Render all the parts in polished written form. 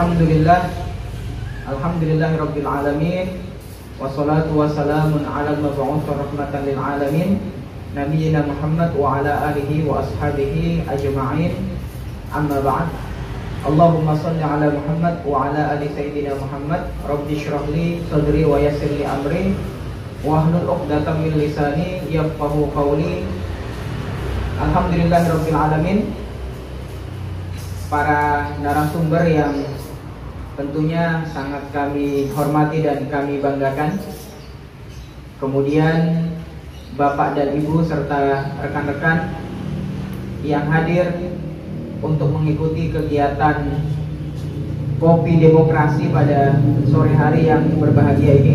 Alhamdulillah, alhamdulillahirabbil alamin, wassalatu wassalamun ala al-mab'uts rahmatan lil alamin, nabiyyina Muhammad wa ala alihi wa ashabihi ajma'in. Amma ba'd. Allahumma shalli ala Muhammad wa ala ali sayyidina Muhammad. Rabbi shrah li sadri wa yassir li amri wahlul 'uqdatam min lisani yafqahu qawli. Alhamdulillahirabbil alamin. Para narasumber yang tentunya sangat kami hormati dan kami banggakan. Kemudian Bapak dan Ibu serta rekan-rekan yang hadir untuk mengikuti kegiatan Kopi Demokrasi pada sore hari yang berbahagia ini.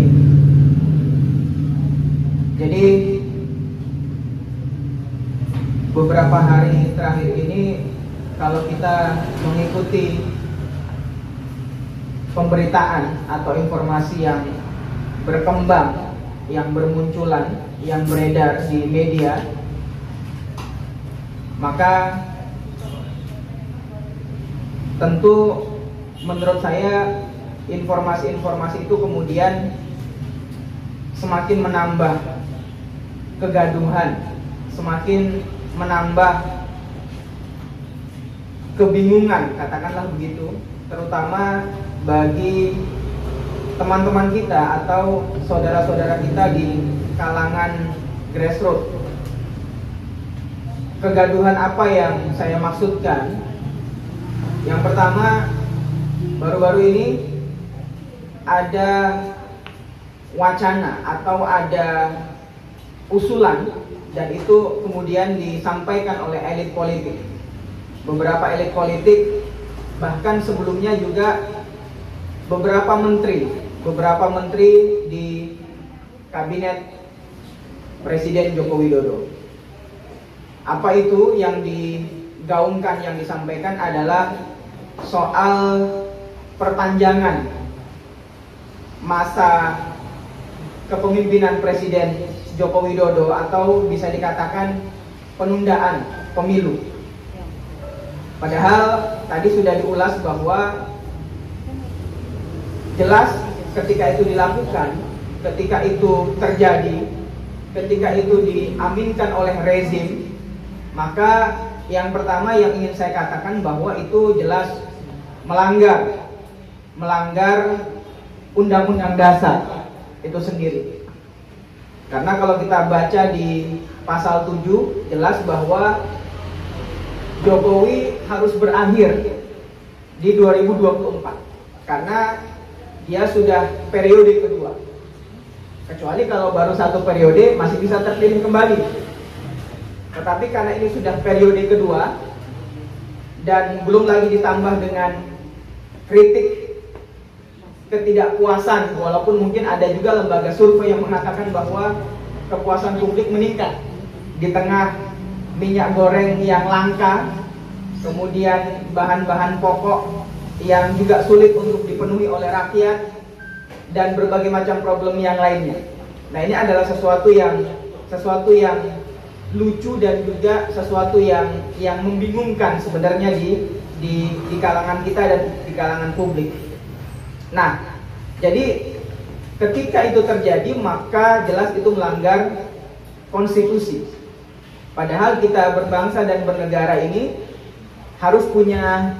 Jadi beberapa hari terakhir ini kalau kita mengikuti pemberitaan atau informasi yang berkembang, yang bermunculan, yang beredar di media, maka tentu menurut saya informasi-informasi itu kemudian semakin menambah kegaduhan, semakin menambah kebingungan, katakanlah begitu, terutama bagi teman-teman kita atau saudara-saudara kita di kalangan grassroots. Kegaduhan apa yang saya maksudkan? Yang pertama, baru-baru ini ada wacana atau ada usulan, dan itu kemudian disampaikan oleh elit politik. Beberapa elit politik, bahkan sebelumnya juga beberapa menteri di kabinet Presiden Joko Widodo. Apa itu yang digaungkan, yang disampaikan adalah soal perpanjangan masa kepemimpinan Presiden Joko Widodo, atau bisa dikatakan penundaan pemilu. Padahal tadi sudah diulas bahwa jelas ketika itu dilakukan, ketika itu terjadi, ketika itu diaminkan oleh rezim, maka yang pertama yang ingin saya katakan bahwa itu jelas melanggar Undang-Undang Dasar itu sendiri. Karena kalau kita baca di pasal 7 jelas bahwa Jokowi harus berakhir di 2024 karena dia sudah periode kedua. Kecuali kalau baru satu periode masih bisa terpilih kembali. Tetapi karena ini sudah periode kedua dan belum lagi ditambah dengan kritik ketidakpuasan, walaupun mungkin ada juga lembaga survei yang mengatakan bahwa kepuasan publik meningkat di tengah minyak goreng yang langka, kemudian bahan-bahan pokok yang juga sulit untuk dipenuhi oleh rakyat, dan berbagai macam problem yang lainnya. Nah, ini adalah sesuatu yang lucu dan juga sesuatu yang membingungkan sebenarnya di kalangan kita dan di kalangan publik. Nah, jadi ketika itu terjadi maka jelas itu melanggar konstitusi. Padahal kita berbangsa dan bernegara ini harus punya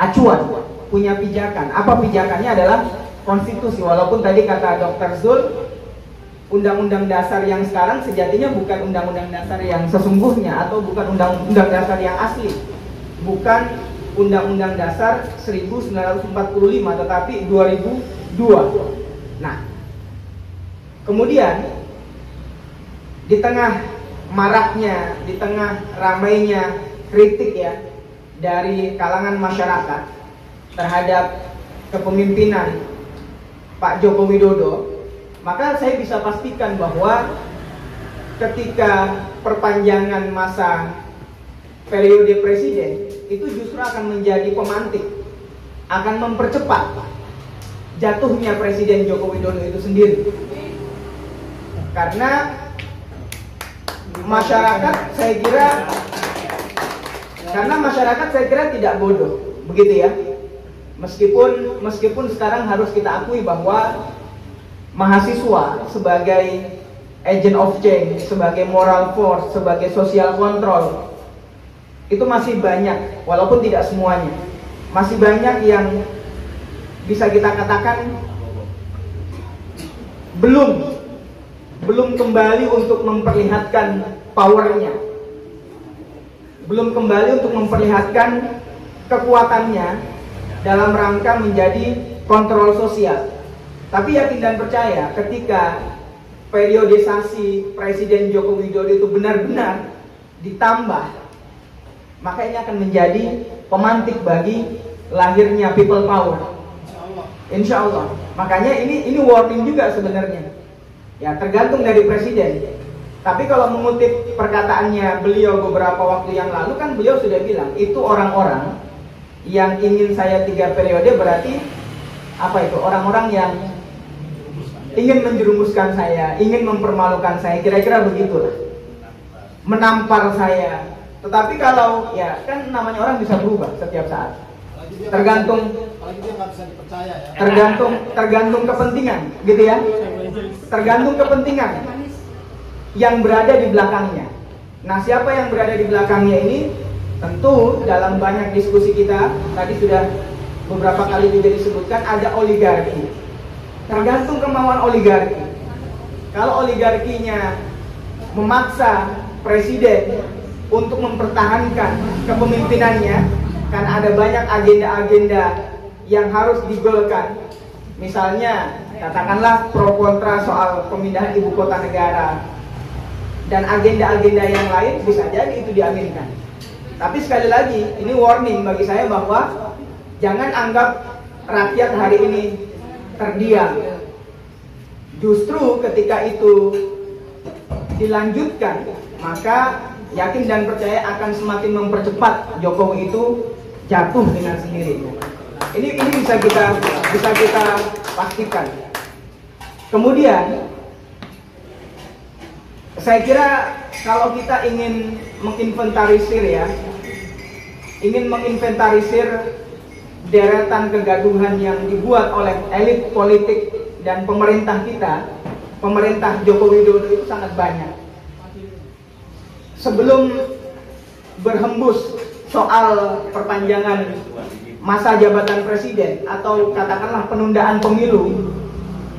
acuan, punya pijakan. Apa pijakannya? Adalah konstitusi. Walaupun tadi kata Dr. Zul, undang-undang dasar yang sekarang sejatinya bukan undang-undang dasar yang sesungguhnya, atau bukan undang-undang dasar yang asli. Bukan undang-undang dasar 1945, tetapi 2002. Nah, kemudian di tengah maraknya, di tengah ramainya kritik ya dari kalangan masyarakat terhadap kepemimpinan Pak Joko Widodo, maka saya bisa pastikan bahwa ketika perpanjangan masa periode presiden itu justru akan menjadi pemantik, akan mempercepat jatuhnya Presiden Joko Widodo itu sendiri. Karena masyarakat saya kira tidak bodoh, begitu ya. Meskipun sekarang harus kita akui bahwa mahasiswa sebagai agent of change, sebagai moral force, sebagai social control itu masih banyak, walaupun tidak semuanya. Masih banyak yang bisa kita katakan belum kembali untuk memperlihatkan powernya, belum kembali untuk memperlihatkan kekuatannya dalam rangka menjadi kontrol sosial. Tapi yakin dan percaya ketika periodisasi Presiden Joko Widodo itu benar-benar ditambah, maka ini akan menjadi pemantik bagi lahirnya people power. Insya Allah. Makanya ini warning juga sebenarnya. Ya, tergantung dari presiden. Tapi kalau mengutip perkataannya beliau beberapa waktu yang lalu, kan beliau sudah bilang itu orang-orang yang ingin saya 3 periode, berarti apa itu? Orang-orang yang ingin menjerumuskan saya, ingin mempermalukan saya, kira-kira begitulah. Menampar saya. Tetapi kalau ya kan namanya orang bisa berubah setiap saat. Tergantung kepentingan, gitu ya. Tergantung kepentingan yang berada di belakangnya. Nah, siapa yang berada di belakangnya ini? Tentu dalam banyak diskusi kita tadi sudah beberapa kali juga disebutkan ada oligarki. Tergantung kemauan oligarki. Kalau oligarkinya memaksa presiden untuk mempertahankan kepemimpinannya, kan ada banyak agenda-agenda yang harus digolkan. Misalnya, katakanlah pro kontra soal pemindahan ibu kota negara dan agenda-agenda yang lain, bisa jadi itu diaminkan. Tapi sekali lagi, ini warning bagi saya bahwa jangan anggap rakyat hari ini terdiam. Justru ketika itu dilanjutkan, maka yakin dan percaya akan semakin mempercepat Jokowi itu jatuh dengan sendirinya. Ini bisa kita pastikan. Kemudian saya kira kalau kita ingin menginventarisir deretan kegaduhan yang dibuat oleh elit politik dan pemerintah kita, pemerintah Joko Widodo itu sangat banyak. Sebelum berhembus soal perpanjangan masa jabatan presiden atau katakanlah penundaan pemilu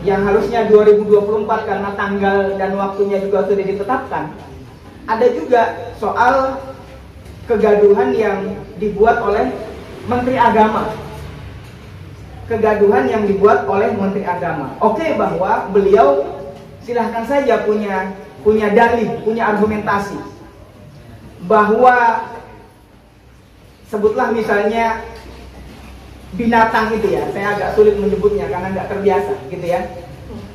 yang harusnya 2024 karena tanggal dan waktunya juga sudah ditetapkan, ada juga soal kegaduhan yang dibuat oleh Menteri Agama. Kegaduhan yang dibuat oleh Menteri Agama. Oke, bahwa beliau silahkan saja punya dalih, punya argumentasi bahwa sebutlah misalnya binatang itu ya, saya agak sulit menyebutnya karena nggak terbiasa gitu ya.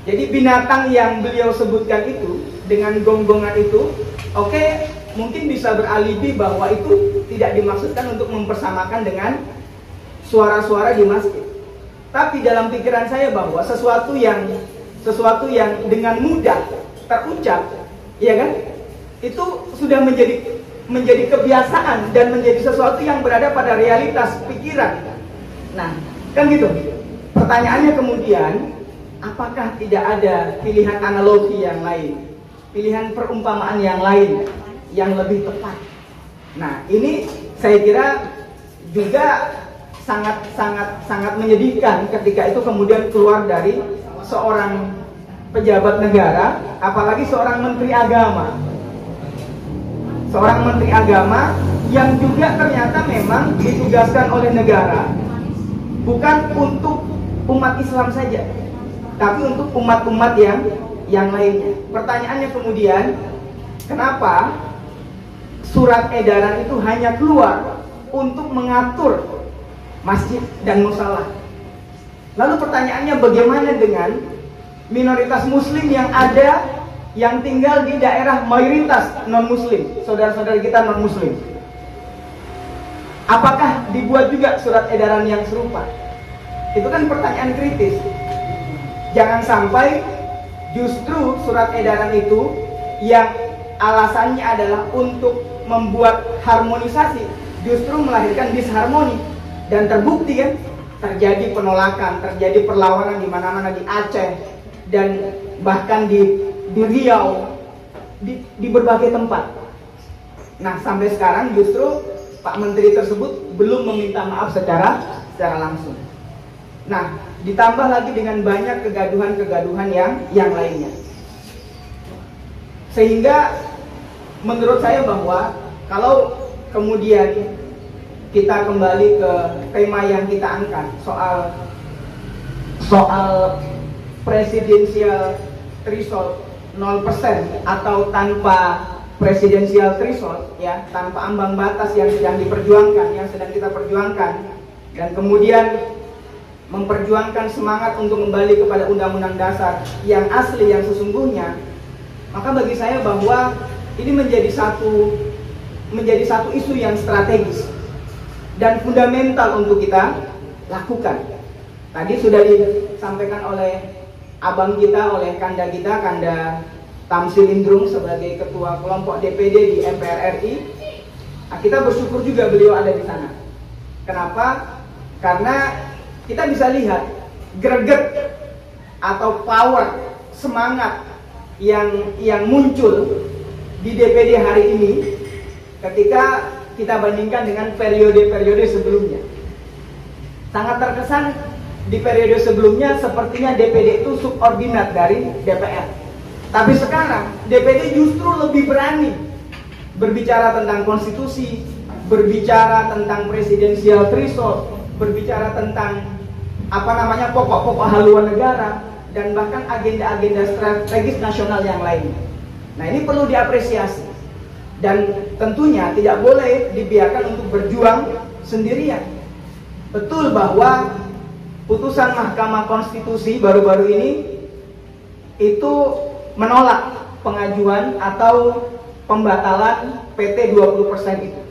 Jadi binatang yang beliau sebutkan itu dengan gonggongan itu, oke, mungkin bisa beralibi bahwa itu tidak dimaksudkan untuk mempersamakan dengan suara-suara di masjid. Tapi dalam pikiran saya bahwa sesuatu yang dengan mudah terucap, ya kan, itu sudah menjadi kebiasaan dan menjadi sesuatu yang berada pada realitas pikiran. Nah, kan gitu. Pertanyaannya kemudian, apakah tidak ada pilihan analogi yang lain, pilihan perumpamaan yang lain yang lebih tepat? Nah, ini saya kira juga sangat menyedihkan ketika itu kemudian keluar dari seorang pejabat negara, apalagi seorang menteri agama. Seorang menteri agama yang juga ternyata memang ditugaskan oleh negara bukan untuk umat Islam saja, tapi untuk umat-umat yang lainnya. Pertanyaannya kemudian, kenapa surat edaran itu hanya keluar untuk mengatur masjid dan musala? Lalu pertanyaannya, bagaimana dengan minoritas muslim yang ada, yang tinggal di daerah mayoritas non-muslim, saudara-saudara kita non-muslim? Apakah dibuat juga surat edaran yang serupa? Itu kan pertanyaan kritis. Jangan sampai justru surat edaran itu yang alasannya adalah untuk membuat harmonisasi, justru melahirkan disharmoni. Dan terbukti kan, terjadi penolakan, terjadi perlawanan di mana-mana, di Aceh dan bahkan di Riau, di berbagai tempat. Nah, sampai sekarang justru Pak Menteri tersebut belum meminta maaf secara langsung. Nah, ditambah lagi dengan banyak kegaduhan-kegaduhan yang lainnya. Sehingga menurut saya bahwa kalau kemudian kita kembali ke tema yang kita angkat, soal presidensial threshold 0% atau tanpa presidensial threshold, ya, tanpa ambang batas yang sedang diperjuangkan, yang sedang kita perjuangkan, dan kemudian memperjuangkan semangat untuk kembali kepada undang-undang dasar yang asli, yang sesungguhnya, maka bagi saya bahwa ini menjadi satu isu yang strategis dan fundamental untuk kita lakukan. Tadi sudah disampaikan oleh abang kita, oleh Kanda kita, Kanda Tamsil Indrung sebagai ketua kelompok DPD di MPR RI. Nah, kita bersyukur juga beliau ada di sana. Kenapa? Karena kita bisa lihat greget atau power, semangat yang muncul di DPD hari ini ketika kita bandingkan dengan periode-periode sebelumnya. Sangat terkesan di periode sebelumnya sepertinya DPD itu subordinat dari DPR. Tapi sekarang DPD justru lebih berani berbicara tentang konstitusi, berbicara tentang presidensial threshold, berbicara tentang pokok-pokok haluan negara, dan bahkan agenda-agenda strategis nasional yang lain. Nah, ini perlu diapresiasi dan tentunya tidak boleh dibiarkan untuk berjuang sendirian. Betul bahwa putusan Mahkamah Konstitusi baru-baru ini itu menolak pengajuan atau pembatalan PT 20% itu.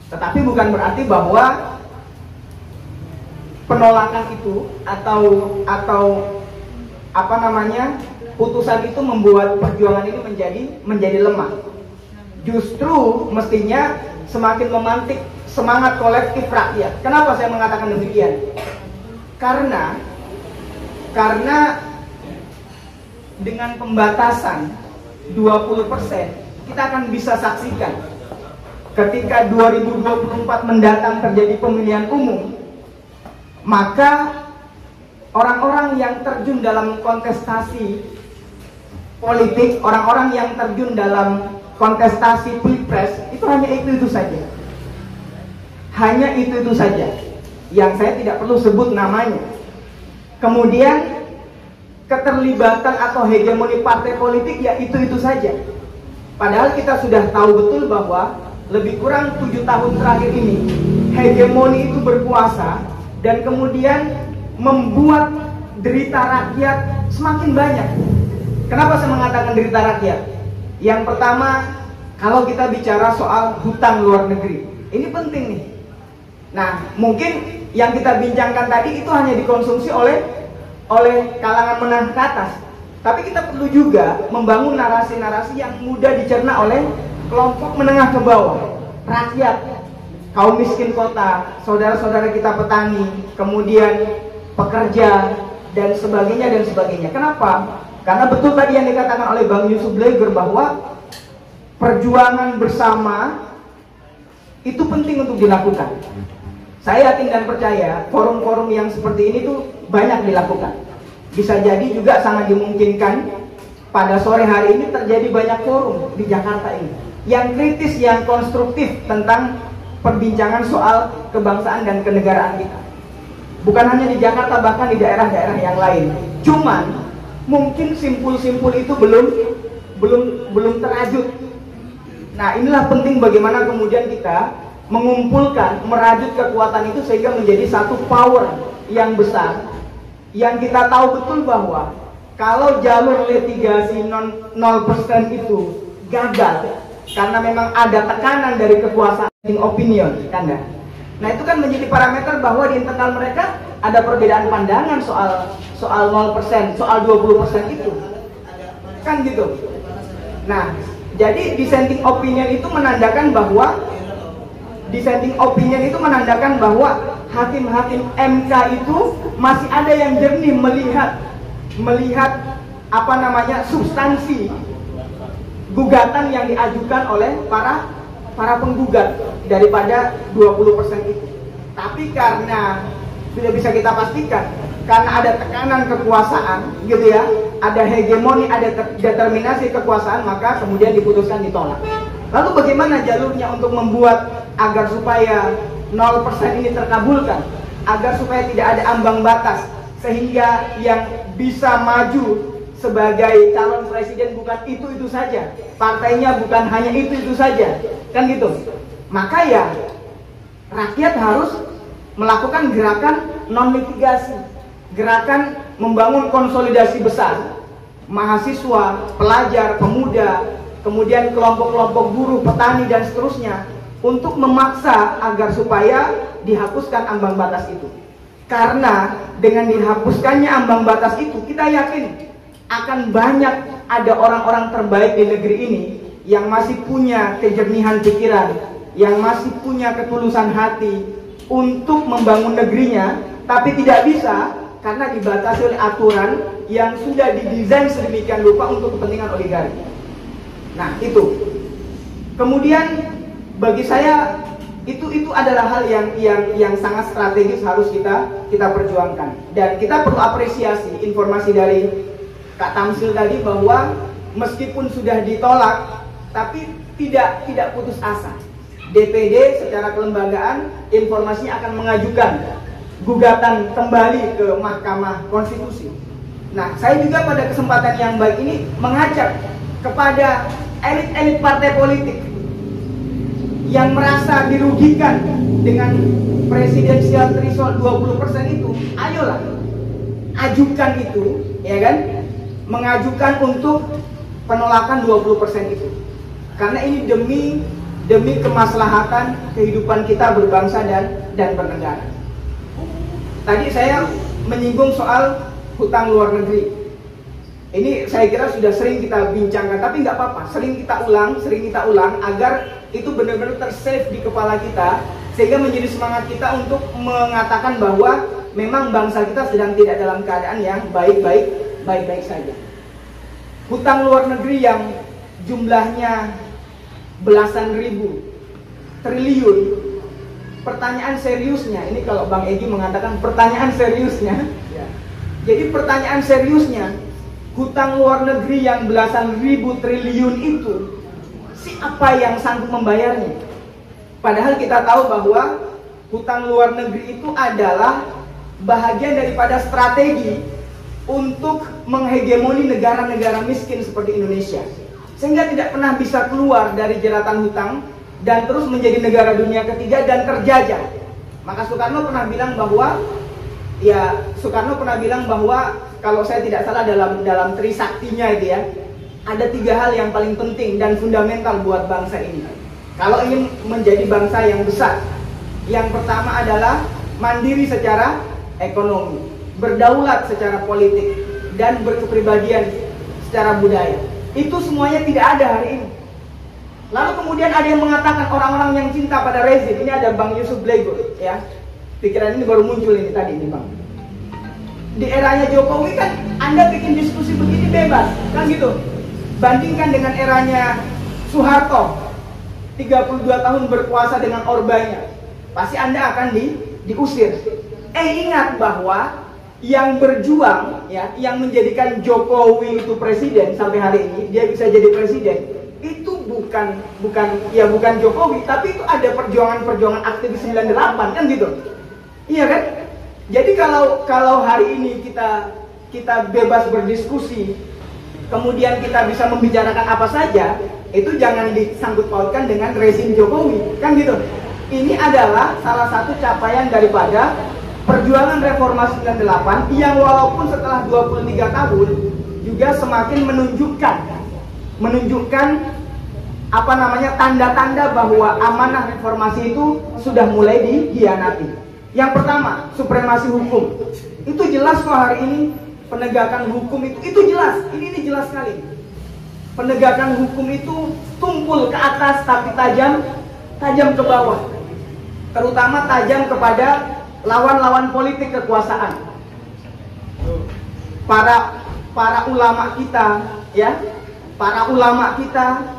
Tetapi bukan berarti bahwa penolakan itu atau putusan itu membuat perjuangan ini menjadi lemah. Justru mestinya semakin memantik semangat kolektif rakyat. Kenapa saya mengatakan demikian? Karena dengan pembatasan 20%, kita akan bisa saksikan ketika 2024 mendatang terjadi pemilihan umum, maka orang-orang yang terjun dalam kontestasi politik, orang-orang yang terjun dalam kontestasi pilpres, itu hanya itu saja. Hanya itu saja yang saya tidak perlu sebut namanya. Kemudian keterlibatan atau hegemoni partai politik, ya itu saja. Padahal kita sudah tahu betul bahwa lebih kurang 7 tahun terakhir ini hegemoni itu berkuasa dan kemudian membuat derita rakyat semakin banyak. Kenapa saya mengatakan derita rakyat? Yang pertama, kalau kita bicara soal hutang luar negeri, ini penting nih. Nah, mungkin yang kita bincangkan tadi itu hanya dikonsumsi oleh kalangan menengah ke atas. Tapi kita perlu juga membangun narasi-narasi yang mudah dicerna oleh kelompok menengah ke bawah, rakyat, kaum miskin kota, saudara-saudara kita petani, kemudian pekerja, dan sebagainya. Kenapa? Karena betul tadi yang dikatakan oleh Bang Yusuf Bleger bahwa perjuangan bersama itu penting untuk dilakukan. Saya yakin dan percaya forum-forum yang seperti ini tuh banyak dilakukan. Bisa jadi juga sangat dimungkinkan pada sore hari ini terjadi banyak forum di Jakarta ini yang kritis, yang konstruktif tentang perbincangan soal kebangsaan dan kenegaraan kita. Bukan hanya di Jakarta, bahkan di daerah-daerah yang lain. Cuman mungkin simpul-simpul itu belum terajut. Nah, inilah penting bagaimana kemudian kita mengumpulkan, merajut kekuatan itu sehingga menjadi satu power yang besar, yang kita tahu betul bahwa kalau jalur litigasi 0% itu gagal karena memang ada tekanan dari kekuasaan opinion, kan? Nah, itu kan menjadi parameter bahwa di internal mereka ada perbedaan pandangan soal 0%, soal 20% itu, kan gitu. Nah, jadi dissenting opinion itu menandakan bahwa hakim-hakim MK itu masih ada yang jernih melihat apa namanya substansi gugatan yang diajukan oleh para penggugat daripada 20% itu. Tapi karena sudah bisa kita pastikan, karena ada tekanan kekuasaan gitu ya, ada hegemoni, ada determinasi kekuasaan, maka kemudian diputuskan ditolak. Lalu bagaimana jalurnya untuk membuat agar supaya 0% ini terkabulkan, agar supaya tidak ada ambang batas, sehingga yang bisa maju sebagai calon presiden bukan itu saja, partainya bukan hanya itu saja, kan gitu. Maka ya rakyat harus melakukan gerakan non litigasi, gerakan membangun konsolidasi besar, mahasiswa, pelajar, pemuda, kemudian kelompok-kelompok buruh, petani dan seterusnya, untuk memaksa agar supaya dihapuskan ambang batas itu. Karena dengan dihapuskannya ambang batas itu, kita yakin akan banyak ada orang-orang terbaik di negeri ini yang masih punya kejernihan pikiran, yang masih punya ketulusan hati untuk membangun negerinya, tapi tidak bisa karena dibatasi oleh aturan yang sudah didesain sedemikian rupa untuk kepentingan oligarki. Nah, itu. Kemudian bagi saya itu adalah hal yang sangat strategis harus kita perjuangkan. Dan kita perlu apresiasi informasi dari Kak Tamsil tadi bahwa meskipun sudah ditolak, tapi tidak putus asa. DPD secara kelembagaan informasinya akan mengajukan gugatan kembali ke Mahkamah Konstitusi. Nah, saya juga pada kesempatan yang baik ini mengajak kepada elit-elit partai politik yang merasa dirugikan dengan presidensial threshold 20% itu, ayolah ajukan itu, ya kan? Mengajukan untuk penolakan 20% itu. Karena ini demi kemaslahatan kehidupan kita berbangsa dan bernegara. Tadi saya menyinggung soal hutang luar negeri. Ini saya kira sudah sering kita bincangkan, tapi nggak apa-apa, sering kita ulang agar itu benar-benar tersave di kepala kita, sehingga menjadi semangat kita untuk mengatakan bahwa memang bangsa kita sedang tidak dalam keadaan yang baik-baik saja. Hutang luar negeri yang jumlahnya belasan ribu triliun. Pertanyaan seriusnya, ini kalau Bang Egy mengatakan pertanyaan seriusnya, jadi pertanyaan seriusnya, hutang luar negeri yang belasan ribu triliun itu, siapa yang sanggup membayarnya? Padahal kita tahu bahwa hutang luar negeri itu adalah bahagian daripada strategi untuk menghegemoni negara-negara miskin seperti Indonesia, sehingga tidak pernah bisa keluar dari jeratan hutang dan terus menjadi negara dunia ketiga dan terjajah. Maka Soekarno pernah bilang bahwa kalau saya tidak salah dalam trisaktinya itu ya, ada 3 hal yang paling penting dan fundamental buat bangsa ini kalau ingin menjadi bangsa yang besar. Yang pertama adalah mandiri secara ekonomi, berdaulat secara politik, dan berkepribadian secara budaya. Itu semuanya tidak ada hari ini. Lalu kemudian ada yang mengatakan orang-orang yang cinta pada rezim. Ini ada Bang Yusuf Blegur, ya. Pikiran ini baru muncul ini tadi nih Bang. Di eranya Jokowi kan Anda bikin diskusi begini bebas, kan gitu. Bandingkan dengan eranya Soeharto, 32 tahun berkuasa dengan orbanya, pasti Anda akan diusir. Ingat bahwa yang berjuang, ya, yang menjadikan Jokowi itu presiden sampai hari ini, dia bisa jadi presiden, itu bukan Jokowi, tapi itu ada perjuangan aktivis 98, kan gitu. Iya kan? Jadi kalau hari ini kita bebas berdiskusi, kemudian kita bisa membicarakan apa saja, itu jangan disangkut pautkan dengan rezim Jokowi, kan gitu. Ini adalah salah satu capaian daripada perjuangan reformasi 98 yang walaupun setelah 23 tahun juga semakin menunjukkan apa namanya tanda-tanda bahwa amanah reformasi itu sudah mulai dikhianati. Yang pertama, supremasi hukum. Itu jelas kok hari ini penegakan hukum itu jelas. Ini jelas sekali. Penegakan hukum itu tumpul ke atas tapi tajam ke bawah. Terutama tajam kepada lawan-lawan politik kekuasaan, para ulama kita, ya, para ulama kita,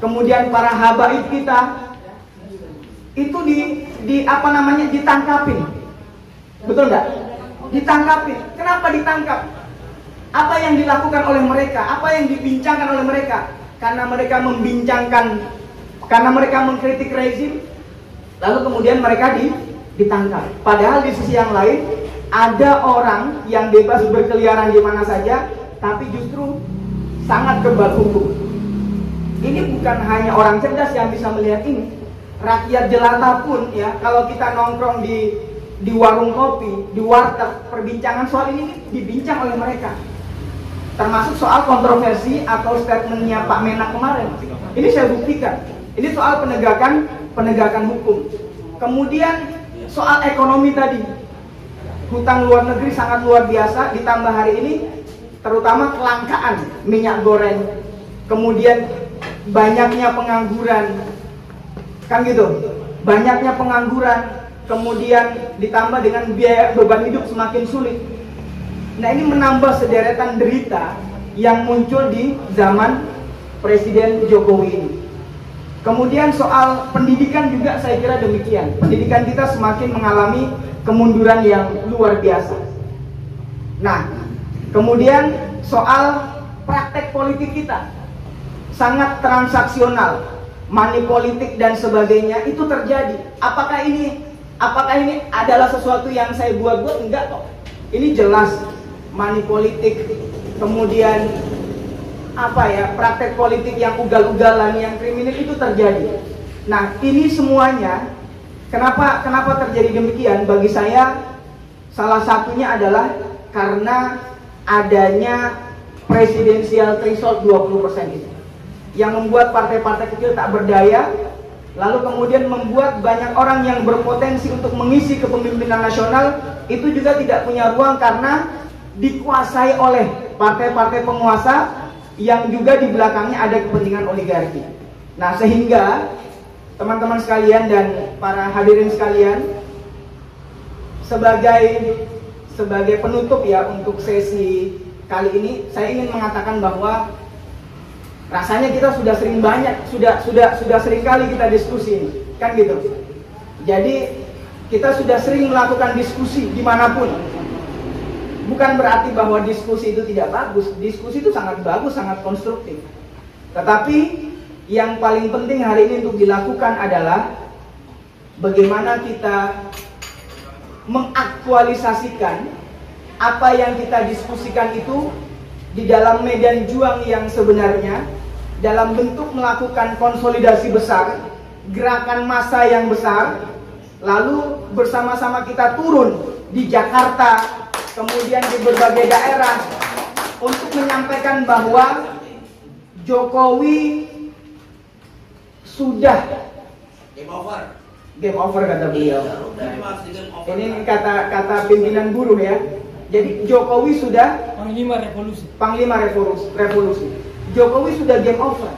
kemudian para habaib kita, itu ditangkapin, betul nggak? Ditangkapin. Kenapa ditangkap? Apa yang dilakukan oleh mereka? Apa yang dibincangkan oleh mereka? Karena mereka karena mereka mengkritik rezim, lalu kemudian mereka ditangkap. Padahal di sisi yang lain ada orang yang bebas berkeliaran di mana saja, tapi justru sangat kebal hukum. Ini bukan hanya orang cerdas yang bisa melihat ini. Rakyat jelata pun, ya, kalau kita nongkrong di warung kopi, di warteg, perbincangan soal ini dibincang oleh mereka. Termasuk soal kontroversi atau statementnya Pak Menak kemarin. Ini saya buktikan. Ini soal penegakan hukum. Kemudian soal ekonomi tadi, hutang luar negeri sangat luar biasa, ditambah hari ini terutama kelangkaan minyak goreng, kemudian banyaknya pengangguran, kan gitu, banyaknya pengangguran, kemudian ditambah dengan biaya beban hidup semakin sulit. Nah, ini menambah sederetan derita yang muncul di zaman Presiden Jokowi ini. Kemudian soal pendidikan juga saya kira demikian. Pendidikan kita semakin mengalami kemunduran yang luar biasa. Nah, kemudian soal praktek politik kita sangat transaksional, money politik dan sebagainya itu terjadi. Apakah ini adalah sesuatu yang saya buat-buat? Enggak kok. Ini jelas money politik, kemudian praktek politik yang ugal-ugalan, yang kriminal itu terjadi. Nah, ini semuanya kenapa terjadi demikian? Bagi saya salah satunya adalah karena adanya presidensial threshold 20% itu, yang membuat partai-partai kecil tak berdaya, lalu kemudian membuat banyak orang yang berpotensi untuk mengisi kepemimpinan nasional itu juga tidak punya ruang karena dikuasai oleh partai-partai penguasa yang juga di belakangnya ada kepentingan oligarki. Nah, sehingga teman-teman sekalian dan para hadirin sekalian, sebagai penutup ya untuk sesi kali ini, saya ingin mengatakan bahwa rasanya kita sudah sering kali kita diskusi ini, kan gitu. Jadi kita sudah sering melakukan diskusi dimanapun. Bukan berarti bahwa diskusi itu tidak bagus. Diskusi itu sangat bagus, sangat konstruktif. Tetapi yang paling penting hari ini untuk dilakukan adalah bagaimana kita mengaktualisasikan apa yang kita diskusikan itu di dalam medan juang yang sebenarnya, dalam bentuk melakukan konsolidasi besar, gerakan massa yang besar, lalu bersama-sama kita turun di Jakarta, kemudian di berbagai daerah untuk menyampaikan bahwa Jokowi sudah game over kata beliau. Ini kata pimpinan buruh ya. Jadi Jokowi sudah Panglima revolusi. Jokowi sudah game over.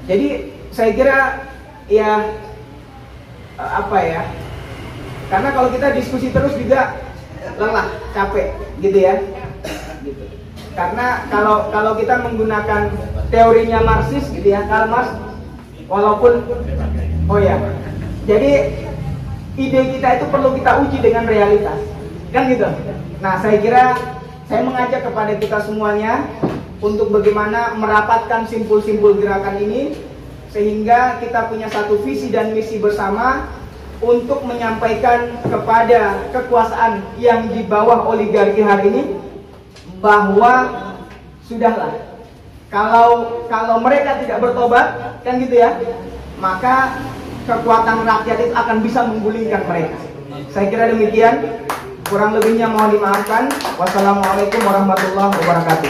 Jadi saya kira ya karena kalau kita diskusi terus juga lelah, capek, gitu ya. Gitu. Karena kalau kita menggunakan teorinya Marxis, gitu ya, Karl Marx, walaupun, jadi ide kita itu perlu kita uji dengan realitas, kan gitu. Nah, saya kira saya mengajak kepada kita semuanya untuk bagaimana merapatkan simpul-simpul gerakan ini sehingga kita punya satu visi dan misi bersama untuk menyampaikan kepada kekuasaan yang di bawah oligarki hari ini bahwa sudahlah, kalau mereka tidak bertobat, kan gitu ya, maka kekuatan rakyat itu akan bisa menggulingkan mereka. Saya kira demikian, kurang lebihnya mohon dimaafkan. Wassalamualaikum warahmatullahi wabarakatuh.